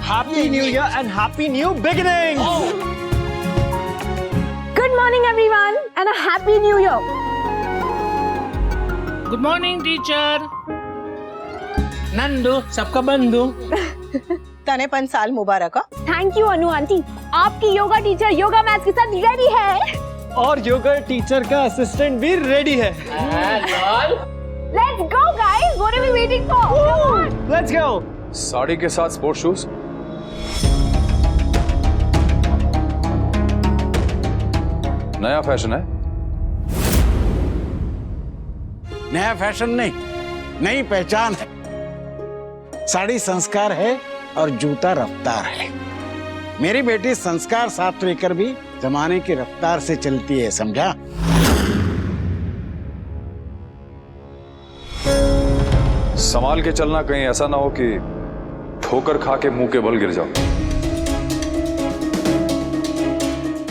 Happy New Year and Happy New Beginnings! Good morning everyone and a Happy New Year! Good morning teacher. Nandu सबका बंधु। तने 5 साल मुबारक। Thank you Anu aunty, आपकी yoga teacher yoga maths के साथ ready है। और योगा टीचर का असिस्टेंट भी रेडी है। Let's go guys, what are we waiting for? Come on. Let's go! Sari के साथ स्पोर्ट शूज। नया फैशन है। नया फैशन नहीं, नई पहचान है। साड़ी संस्कार है और जूता रफ्तार है। मेरी बेटी संस्कार साथ लेकर भी जमाने की रफ्तार से चलती है, समझा? संभाल के चलना, कहीं ऐसा ना हो कि ठोकर खा के मुंह के बल गिर जाओ।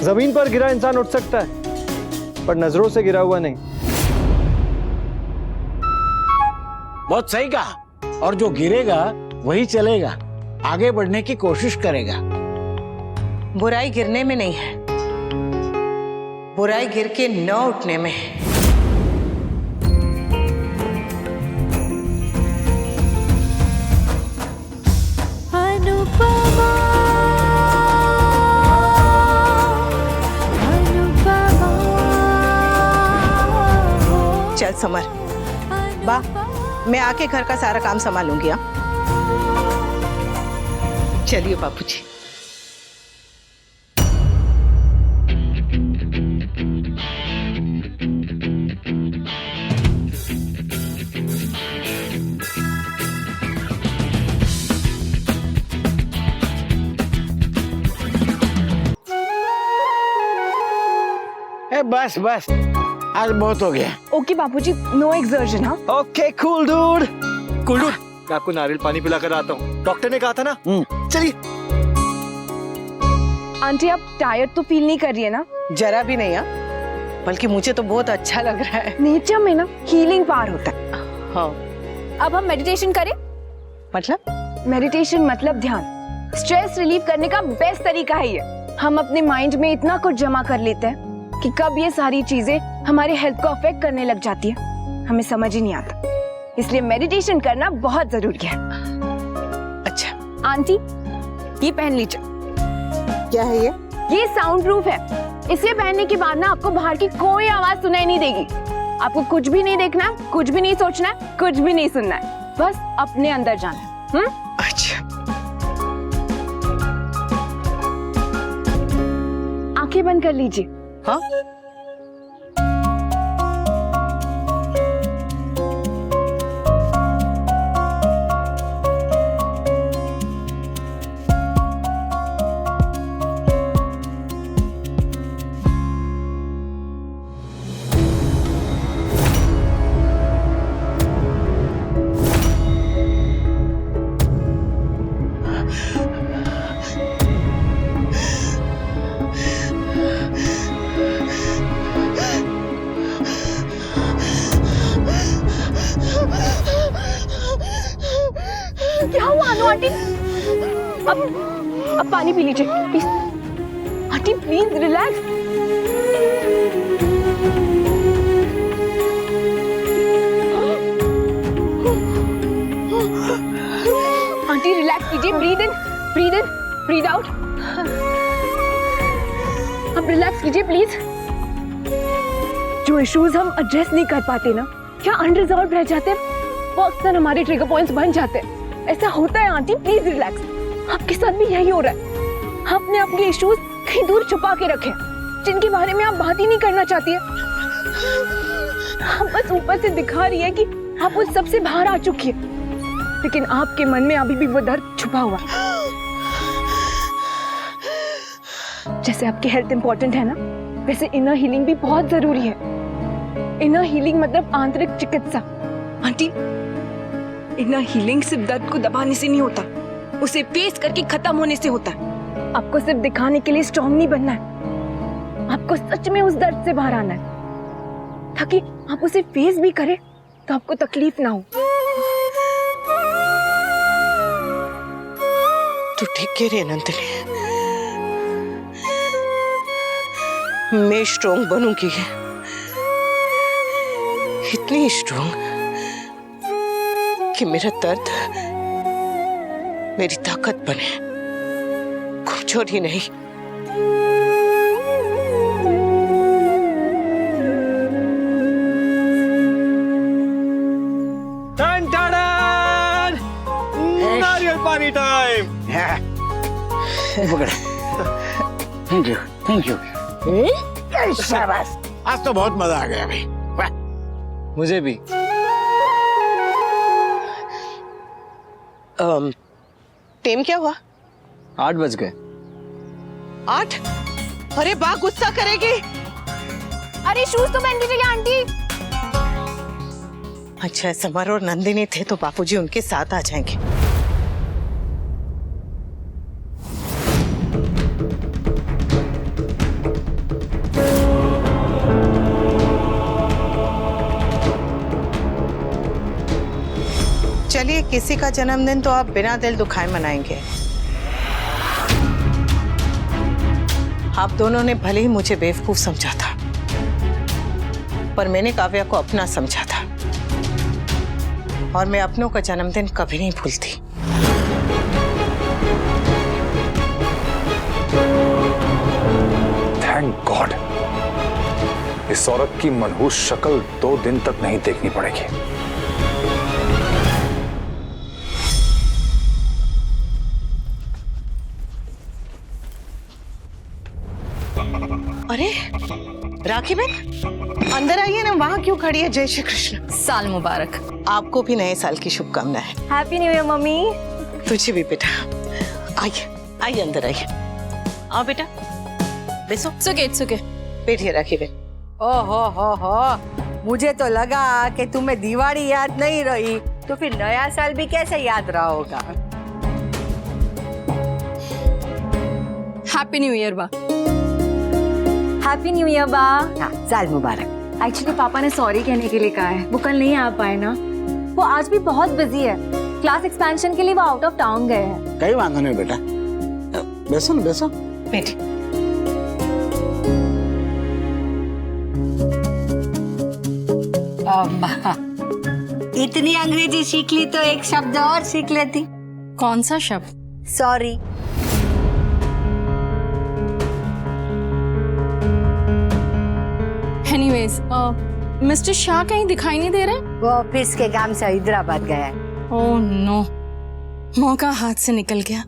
जमीन पर गिरा इंसान उठ सकता है, पर नजरों से गिरा हुआ नहीं। बहुत सही कहा। और जो गिरेगा वही चलेगा, आगे बढ़ने की कोशिश करेगा। बुराई गिरने में नहीं है, बुराई गिर के न उठने में है। चल समर, बा मैं आके घर का सारा काम संभालूंगी। चलिए बापूजी। बस बस, आज बहुत हो गया। ओके बापूजी, नो एक्सर्शन। हाँ okay cool dude. Cool dude, मैं आपको नारियल पानी पिलाकर आता हूँ। डॉक्टर ने कहा था ना। चलिए। आंटी आप टायर्ड तो फील नहीं कर रही है ना? जरा भी नहीं, बल्कि मुझे तो बहुत अच्छा लग रहा है। नेचर में ना हीलिंग पावर होता है। हाँ। अब हम मेडिटेशन करें? मतलब? मेडिटेशन मतलब ध्यान। स्ट्रेस रिलीव करने का बेस्ट तरीका है ये। हम अपने माइंड में इतना कुछ जमा कर लेते हैं कि कब ये सारी चीजें हमारे हेल्थ को अफेक्ट करने लग जाती है, हमें समझ ही नहीं आता। इसलिए मेडिटेशन करना बहुत जरूरी है। अच्छा आंटी, ये पहन लीजिए। क्या है ये? ये साउंड प्रूफ है। इसे पहनने के बाद ना आपको बाहर की कोई आवाज सुनाई नहीं देगी। आपको कुछ भी नहीं देखना, कुछ भी नहीं सोचना, कुछ भी नहीं सुनना है, बस अपने अंदर जाना है। अच्छा। आंखें बंद कर लीजिए। हाँ? क्या हुआ अनु आंटी? अब पानी पी लीजिए please. Aunty please relax. Aunty relax कीजिए, ब्रीद इन, ब्रीद आउट। अब रिलैक्स कीजिए प्लीज। जो इश्यूज हम एड्रेस नहीं कर पाते ना, क्या अनरिजॉल्व रह जाते हैं, वो अक्सर हमारे ट्रिगर पॉइंट्स बन जाते हैं। ऐसा होता है आंटी, प्लीज रिलैक्स। आपके साथ भी यही हो रहा है। आपने अपने इश्यूज कहीं दूर छुपा के रखे, जिनके बारे में आप बात ही नहीं करना चाहती है। आप बस ऊपर से दिखा रही है कि आप उस सबसे बाहर आ चुकी है, लेकिन आपके मन में अभी भी वो दर्द छुपा हुआ। जैसे आपकी हेल्थ इंपॉर्टेंट है ना, वैसे इनर हीलिंग भी बहुत जरूरी है। इनर हीलिंग मतलब आंतरिक चिकित्सा। आंटी, इनर हीलिंग सिर्फ दर्द को दबाने से नहीं होता, उसे फेस करके खत्म होने से होता है। आपको सिर्फ दिखाने के लिए स्ट्रॉन्ग नहीं बनना है, आपको सच में उस दर्द से बाहर आना है, ताकि आप उसे फेस भी करें तो आपको तकलीफ ना हो। तू ठीक कह रही है नंदिनी, मैं स्ट्रोंग बनूंगी, इतनी स्ट्रोंग कि मेरा दर्द मेरी ताकत बने, कमजोरी नहीं। टन टन! नारियल पानी time. Thank you, thank you. शाबाश, आज तो बहुत मजा आ गया भाई। वाह। मुझे भी। टेम क्या हुआ? 8 बज गए। 8? अरे बा गुस्सा करेगी। अरे शूज तो पहन लीजिए आंटी। अच्छा, समर और नंदिनी थे तो बापूजी उनके साथ आ जाएंगे। चलिए, किसी का जन्मदिन तो आप बिना दिल दुखाए मनाएंगे। आप दोनों ने भले ही मुझे बेवकूफ समझा था, पर मैंने काव्या को अपना समझा था, और मैं अपनों का जन्मदिन कभी नहीं भूलती। थैंक गॉड, इस औरत की मनहूस शक्ल 2 दिन तक नहीं देखनी पड़ेगी। अरे राखी बहन, अंदर आइए ना, वहां क्यों खड़ी है? जय श्री कृष्ण। साल मुबारक। आपको भी नए साल की शुभकामनाएं। Happy new year mummy. तुझे भी बेटा। आइए आइए, अंदर आइए। आओ बेटा, बैसो। सुके। बैठिए राखी बहन। हो, मुझे तो लगा कि तुम्हें दिवाली याद नहीं रही, तो फिर नया साल भी कैसे याद रहा होगा। हैप्पी न्यू ईयर बा। हैप्पी न्यू ईयर बा। हाँ, साल मुबारक। एक्चुअली पापा ने सॉरी कहने के लिए कहा है, वो कल नहीं आ पाए ना, वो आज भी बहुत बिजी है, क्लास एक्सपेंशन के लिए वो आउट ऑफ टाउन गए हैं। कहीं वांधा नहीं बेटा, बैसो ना, बैसो। बैठी। इतनी अंग्रेजी सीख ली तो एक शब्द और सीख लेती। कौन सा शब्द? सॉरी। एनीवेज, मिस्टर शाह कहीं दिखाई नहीं दे रहे? वो ऑफिस के काम से हैदराबाद गया है। ओह नो, मौका हाथ से निकल गया।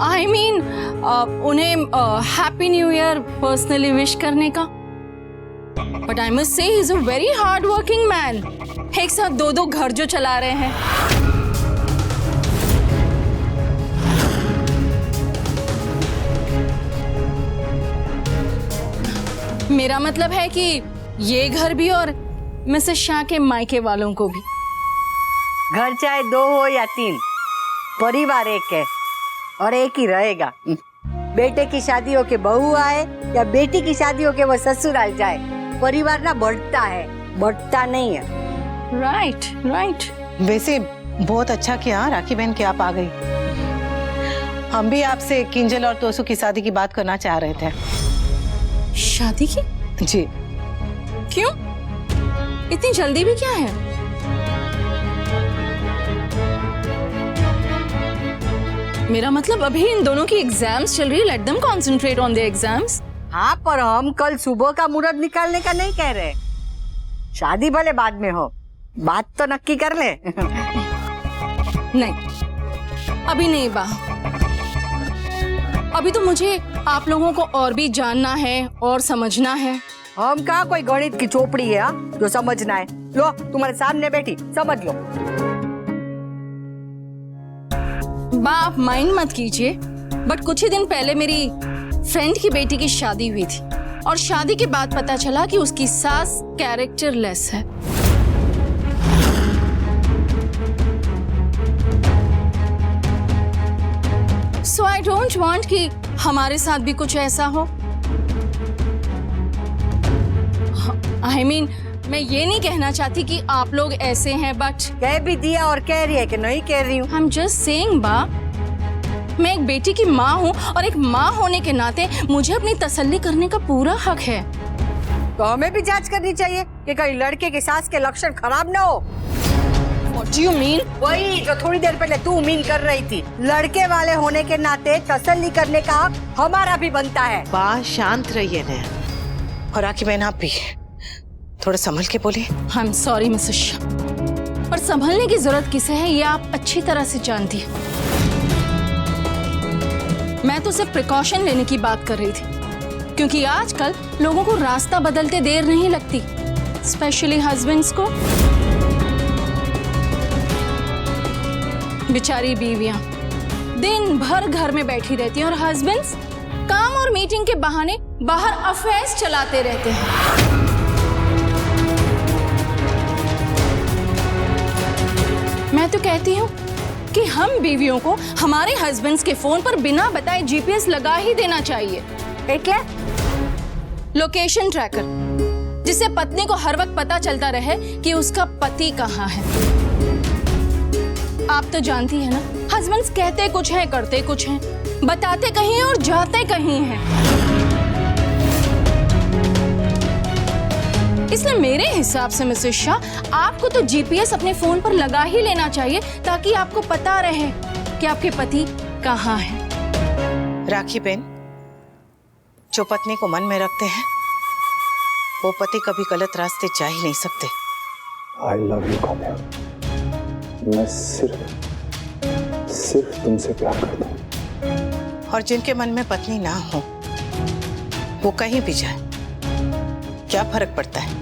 आई मीन उन्हें happy new year personally wish करने का। But I must say he is a very hard working man. एक साथ 2 घर जो चला रहे हैं। मेरा मतलब है कि ये घर भी और मिसेस शाह के मायके वालों को भी। घर चाहे 2 हो या 3, परिवार एक है और एक ही रहेगा। बेटे की शादी हो के बहू आए या बेटी की शादी हो के वो ससुराल जाए, परिवार ना बढ़ता है, बढ़ता नहीं है। राइट। वैसे बहुत अच्छा किया राखी बहन कि आप आ गई। हम भी आपसे किंजल और तोसू की शादी की बात करना चाह रहे थे। शादी की? जी। क्यों? इतनी जल्दी भी क्या है? मेरा मतलब अभी इन दोनों की एग्जाम्स चल रही है, let them concentrate on their exams. हाँ, पर हम कल सुबह का मुहूर्त निकालने का नहीं कह रहे। शादी भले बाद में हो, बात तो नक्की कर ले। नहीं, अभी नहीं बा। अभी तो मुझे आप लोगों को और भी जानना है और समझना है। हम कहा कोई गणित की चोपड़ी है हा? जो समझना है। लो, तुम्हारे सामने बैठी, समझ लो। बा, आप माइंड मत कीजिए, बट कुछ ही दिन पहले मेरी फ्रेंड की बेटी की शादी हुई थी और शादी के बाद पता चला कि उसकी सास कैरेक्टरलेस है। So I don't want कि हमारे साथ भी कुछ ऐसा हो। I mean, मैं ये नहीं कहना चाहती कि आप लोग ऐसे हैं, बट कह भी दिया और कह रही है कि नहीं कह रही हूँ। आई एम जस्ट सेइंग बा, मैं एक बेटी की माँ हूँ और एक माँ होने के नाते मुझे अपनी तसल्ली करने का पूरा हक है। तो हमें भी जांच करनी चाहिए कि कहीं लड़के की सास के लक्षण खराब ना हो। What do you mean? वही जो थोड़ी देर पहले तू मीन कर रही थी। लड़के वाले होने के नाते तसल्ली करने का हक हमारा भी बनता है। बात शांत रहिए नेहा। और राखी बहन आप भी थोड़ा संभल के बोलिए। I am sorry Mrs Shah, पर संभलने की जरूरत किसे है ये आप अच्छी तरह से जानती हैं। मैं तो सिर्फ प्रिकॉशन लेने की बात कर रही थी, क्योंकि आजकल लोगों को रास्ता बदलते देर नहीं लगती, स्पेशली हस्बैंड्स को। बेचारी बीवियां दिन भर घर में बैठी रहती हैं और हस्बैंड्स काम और मीटिंग के बहाने बाहर अफेयर्स चलाते रहते हैं। मैं तो कहती हूँ कि हम बीवियों को हमारे हस्बैंड्स के फोन पर बिना बताए जीपीएस लगा ही देना चाहिए। क्या? लोकेशन ट्रैकर, जिससे पत्नी को हर वक्त पता चलता रहे कि उसका पति कहाँ है। आप तो जानती है ना, हस्बैंड्स कहते कुछ है करते कुछ हैं, बताते कहीं और जाते कहीं हैं। इसलिए मेरे हिसाब से मिसेस शाह, आपको तो जीपीएस अपने फोन पर लगा ही लेना चाहिए ताकि आपको पता रहे कि आपके पति कहाँ हैं। राखी बहन, जो पत्नी को मन में रखते हैं वो पति कभी गलत रास्ते जा ही नहीं सकते। I love you Kavya. मैं सिर्फ तुमसे प्यार करता हूँ। और जिनके मन में पत्नी ना हो वो कहीं भी जाए, क्या फर्क पड़ता है?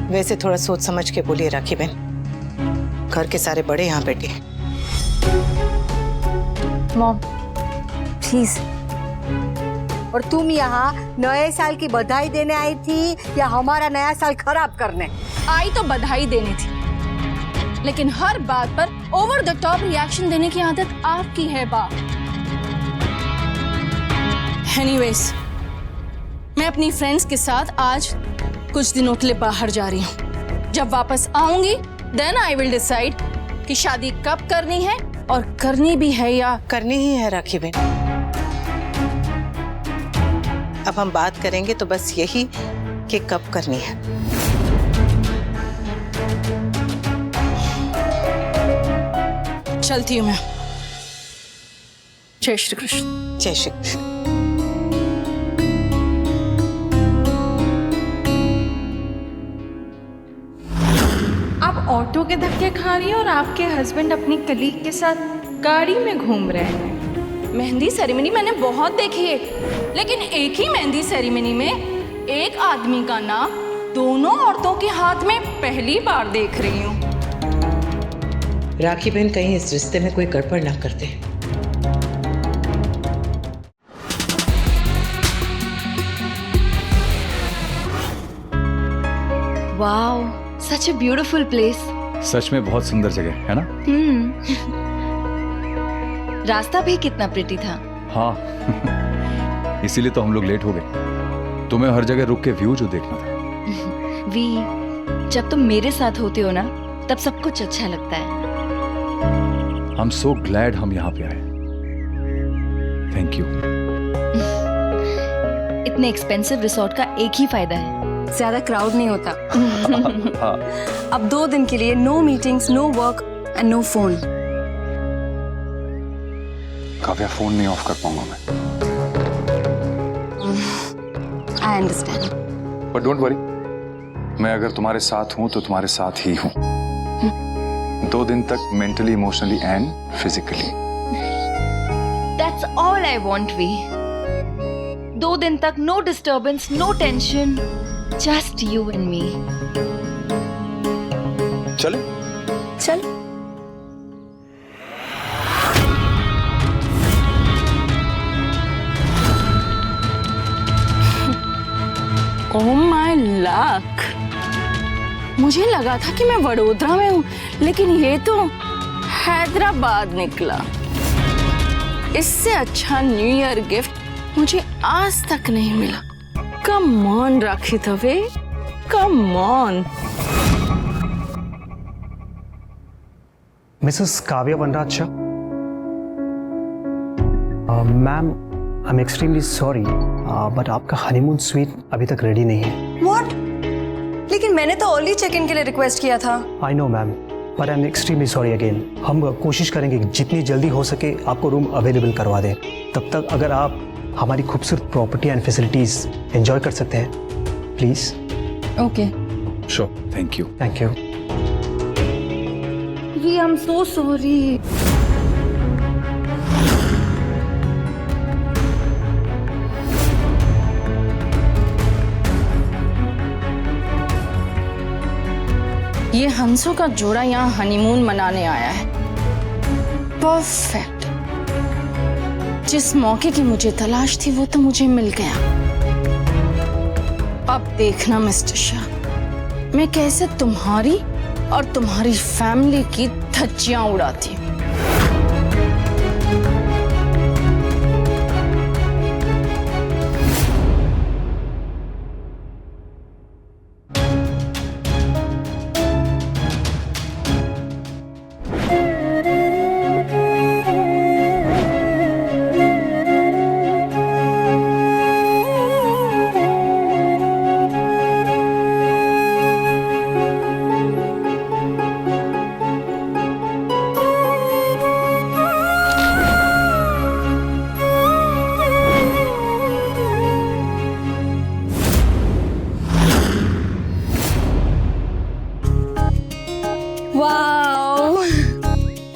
वैसे थोड़ा सोच समझ के बोलिए राखी बहन, घर के सारे बड़े यहाँ बैठे हैं। Mom please. और तुम यहाँ नए साल की बधाई देने आई थी या हमारा नया साल खराब करने? आई तो बधाई देनी थी, लेकिन हर बात पर ओवर द टॉप रिएक्शन देने की आदत आपकी है बा। एनीवेज, मैं अपनी फ्रेंड्स के साथ आज कुछ दिनों के लिए बाहर जा रही हूँ। जब वापस आऊंगी देन आई विल डिसाइड कि शादी कब करनी है, और करनी भी है या करनी ही है राखी बहन। अब हम बात करेंगे तो बस यही कि कब करनी है। चलती हूँ मैं। जय श्री कृष्ण। जय श्री कृष्ण। आप ऑटो के धक्के खा रही हैं और आपके हस्बैंड अपनी कलीग के साथ गाड़ी में घूम रहे हैं। मेहंदी सेरेमनी मैंने बहुत देखी है, लेकिन एक ही मेहंदी सेरेमनी में एक आदमी का नाम दोनों औरतों के हाथ में पहली बार देख रही हूँ। राखी बहन, कहीं इस रिश्ते में कोई गड़बड़ ना कर दे। Wow, such a beautiful place. सच में बहुत सुंदर जगह है ना? रास्ता भी कितना प्रिटी था। हाँ इसीलिए तो हम लोग लेट हो गए। तुम्हें हर जगह रुक के व्यू जो देखना था। वी, जब तुम मेरे साथ होते हो ना तब सब कुछ अच्छा लगता है। आई एम सो ग्लैड हम यहाँ पे आए। Thank you. इतने एक्सपेंसिव रिसोर्ट का एक ही फायदा है, ज्यादा क्राउड नहीं होता। अब 2 दिन के लिए no meetings, no work and no phone. Kavya, phone नहीं ऑफ कर पाऊंगा मैं। I understand. But don't worry, मैं अगर तुम्हारे साथ हूं तो तुम्हारे साथ ही हूं। 2 दिन तक mentally, emotionally and physically. That's all I want V. 2 दिन तक no disturbance, no tension, just you and me. चले? चल। ओह माय लक, मुझे लगा था कि मैं वडोदरा में हूँ, लेकिन ये तो हैदराबाद निकला। इससे अच्छा न्यू ईयर गिफ्ट मुझे आज तक नहीं मिला। Come on rakhi Dave, come on. Mrs Kavya Vanraj Shah, ma'am I am extremely sorry but आपका हनीमून स्वीट अभी तक रेडी नहीं है। व्हाट? लेकिन मैंने तो अर्ली चेक इन के लिए रिक्वेस्ट किया था। I know ma'am but I am extremely sorry again. हम कोशिश करेंगे कि जितनी जल्दी हो सके आपको रूम अवेलेबल करवा दें। तब तक अगर आप हमारी खूबसूरत प्रॉपर्टी एंड फैसिलिटीज एंजॉय कर सकते हैं please. Okay. Sure, thank you. Thank you. V I am so sorry. ये हंसों का जोड़ा यहाँ हनीमून मनाने आया है। परफेक्ट। जिस मौके की मुझे तलाश थी वो तो मुझे मिल गया। अब देखना मिस्टर शाह, मैं कैसे तुम्हारी और तुम्हारी फैमिली की धज्जियां उड़ाती हूँ।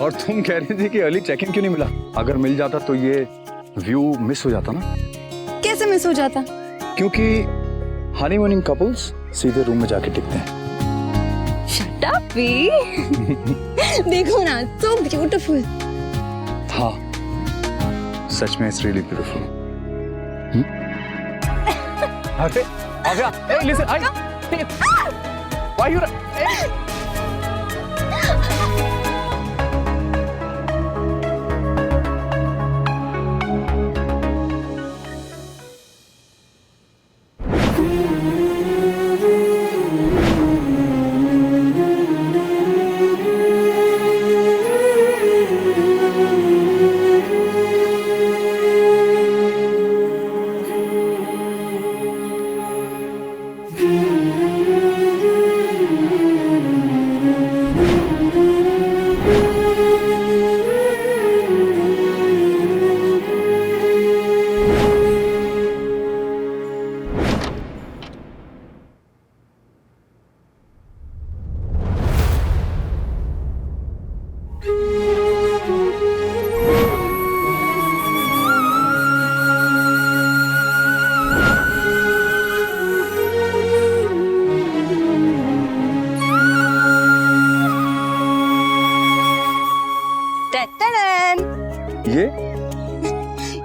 और तुम कह रही थी कि अर्ली चेक इन क्यों नहीं मिला? अगर मिल जाता तो ये व्यू मिस हो जाता ना। कैसे मिस हो जाता? क्योंकि हनीमूनिंग कपल्स सीधे रूम में जाके टिकते हैं। Shut up V. देखो ना, so beautiful। हाँ, सच में इट्स रियली ब्यूटीफुल। अरे आजा, hey listen, why you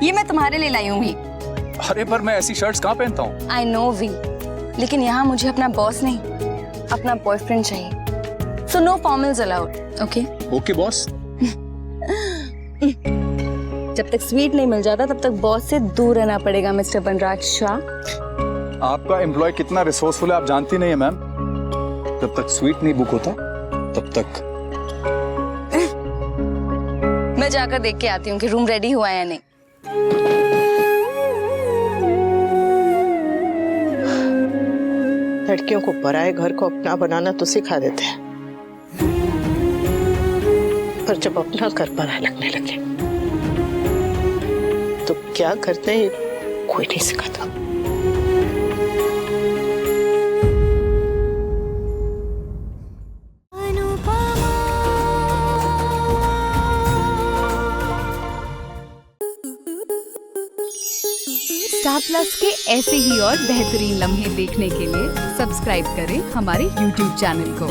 ये मैं तुम्हारे लिए लाई हूँ भी। अरे पर मैं ऐसी शर्ट्स कहाँ पहनता हूँ? आई नो वी, लेकिन यहाँ मुझे अपना बॉस नहीं, अपना बॉयफ्रेंड चाहिए। So no formals allowed, okay? Okay boss. जब तक स्वीट नहीं मिल जाता तब तक बॉस से दूर रहना पड़ेगा मिस्टर वनराज शाह। आपका एम्प्लॉय कितना रिसोर्सफुल है आप जानती नहीं है मैम। जब तक स्वीट नहीं बुक होता तब तक। मैं जाकर देख के आती हूँ कि रूम रेडी हुआ है या नहीं। लड़कियों को पराये घर को अपना बनाना तो सिखा देते हैं, पर जब अपना घर पराया लगने लगे तो क्या करते हैं कोई नहीं सिखाता। स्टार प्लस के ऐसे ही और बेहतरीन लम्हे देखने के लिए सब्सक्राइब करें हमारे YouTube चैनल को।